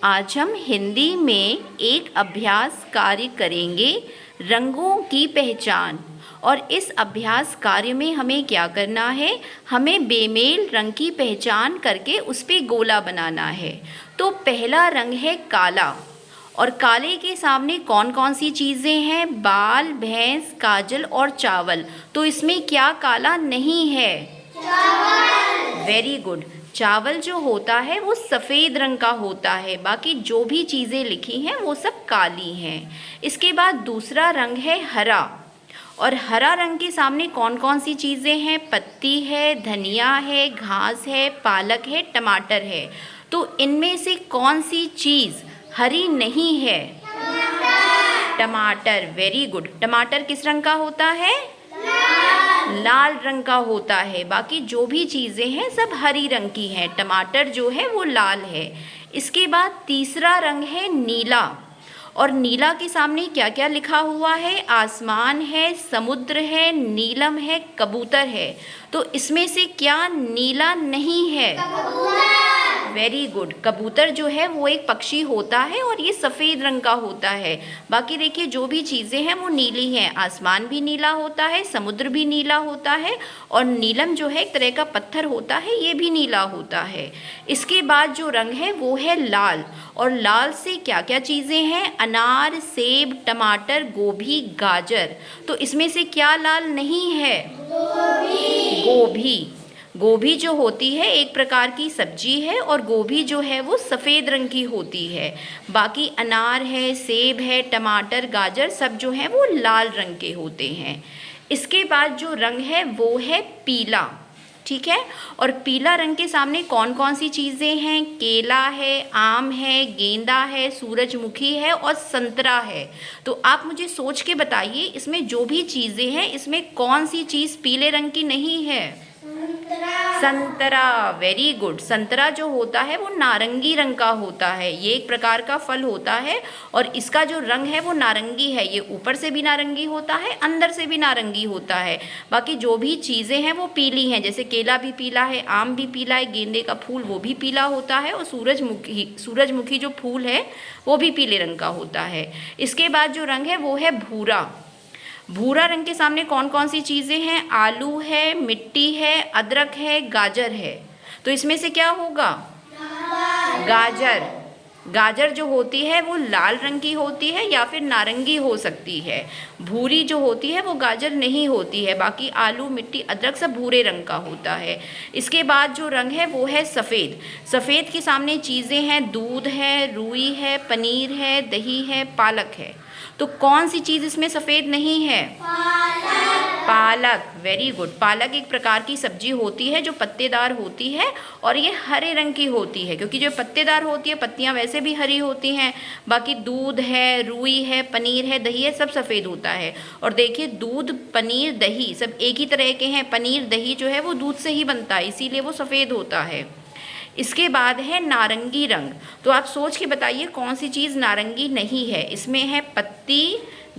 आज हम हिंदी में एक अभ्यास कार्य करेंगे, रंगों की पहचान। और इस अभ्यास कार्य में हमें क्या करना है, हमें बेमेल रंग की पहचान करके उस पर गोला बनाना है। तो पहला रंग है काला, और काले के सामने कौन कौन सी चीज़ें हैं, बाल, भैंस, काजल और चावल। तो इसमें क्या काला नहीं है? चावल। Very good. चावल जो होता है वो सफ़ेद रंग का होता है, बाकी जो भी चीज़ें लिखी हैं वो सब काली हैं। इसके बाद दूसरा रंग है हरा, और हरा रंग के सामने कौन कौन सी चीज़ें हैं, पत्ती है, धनिया है, घास है, पालक है, टमाटर है। तो इनमें से कौन सी चीज़ हरी नहीं है? टमाटर। Very good. टमाटर किस रंग का होता है? लाल रंग का होता है। बाकी जो भी चीज़ें हैं सब हरी रंग की हैं, टमाटर जो है वो लाल है। इसके बाद तीसरा रंग है नीला, और नीला के सामने क्या क्या लिखा हुआ है, आसमान है, समुद्र है, नीलम है, कबूतर है। तो इसमें से क्या नीला नहीं है? Very good. कबूतर जो है वो एक पक्षी होता है और ये सफ़ेद रंग का होता है। बाकी देखिए जो भी चीज़ें हैं वो नीली हैं, आसमान भी नीला होता है, समुद्र भी नीला होता है, और नीलम जो है एक तरह का पत्थर होता है, ये भी नीला होता है। इसके बाद जो रंग है वो है लाल, और लाल से क्या क्या चीज़ें हैं, अनार, सेब, टमाटर, गोभी, गाजर। तो इसमें से क्या लाल नहीं है? गोभी। गोभी जो होती है एक प्रकार की सब्जी है, और गोभी जो है वो सफ़ेद रंग की होती है। बाकी अनार है, सेब है, टमाटर, गाजर सब जो है वो लाल रंग के होते हैं। इसके बाद जो रंग है वो है पीला, ठीक है। और पीला रंग के सामने कौन कौन सी चीज़ें हैं, केला है, आम है, गेंदा है, सूरजमुखी है और संतरा है। तो आप मुझे सोच के बताइए, इसमें जो भी चीज़ें हैं इसमें कौन सी चीज़ पीले रंग की नहीं है? संतरा। Very good. संतरा जो होता है वो नारंगी रंग का होता है, ये एक प्रकार का फल होता है, और इसका जो रंग है वो नारंगी है। ये ऊपर से भी नारंगी होता है, अंदर से भी नारंगी होता है। बाकी जो भी चीज़ें हैं वो पीली हैं, जैसे केला भी पीला है, आम भी पीला है, गेंदे का फूल वो भी पीला होता है, और सूरजमुखी जो फूल है वो भी पीले रंग का होता है। इसके बाद जो रंग है वो है भूरा। भूरा रंग के सामने कौन कौन सी चीज़ें हैं, आलू है, मिट्टी है, अदरक है, गाजर है। तो इसमें से क्या होगा? गाजर। गाजर जो होती है वो लाल रंग की होती है या फिर नारंगी हो सकती है। भूरी जो होती है वो गाजर नहीं होती है। बाकी आलू, मिट्टी, अदरक सब भूरे रंग का होता है। इसके बाद जो रंग है वो है सफ़ेद। सफ़ेद के सामने चीज़ें हैं, दूध है, रुई है, पनीर है, दही है, पालक है। तो कौन सी चीज़ इसमें सफ़ेद नहीं है? पालक। Very good. पालक एक प्रकार की सब्जी होती है जो पत्तेदार होती है, और ये हरे रंग की होती है, क्योंकि जो पत्तेदार होती है पत्तियां वैसे भी हरी होती हैं। बाकी दूध है, रुई है, पनीर है, दही है, सब सफ़ेद होता है। और देखिए दूध, पनीर, दही सब एक ही तरह के हैं। पनीर, दही जो है वो दूध से ही बनता है, इसीलिए वो सफ़ेद होता है। इसके बाद है नारंगी रंग। तो आप सोच के बताइए कौन सी चीज़ नारंगी नहीं है। इसमें है पत्ती,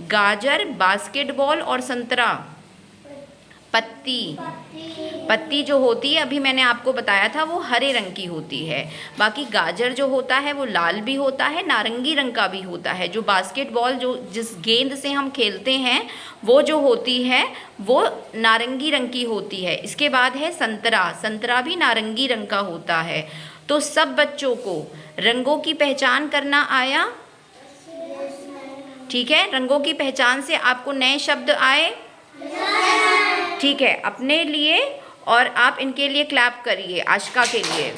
गाजर, बास्केटबॉल और संतरा। पत्ती। पत्ती जो होती है अभी मैंने आपको बताया था वो हरे रंग की होती है। बाकी गाजर जो होता है वो लाल भी होता है, नारंगी रंग का भी होता है। जो बास्केटबॉल जो जिस गेंद से हम खेलते हैं वो जो होती है वो नारंगी रंग की होती है। इसके बाद है संतरा। संतरा भी नारंगी रंग का होता है। तो सब बच्चों को रंगों की पहचान करना आया? ठीक है। रंगों की पहचान से आपको नए शब्द आए? ठीक है। अपने लिए और आप इनके लिए क्लैप करिए, आशिका के लिए।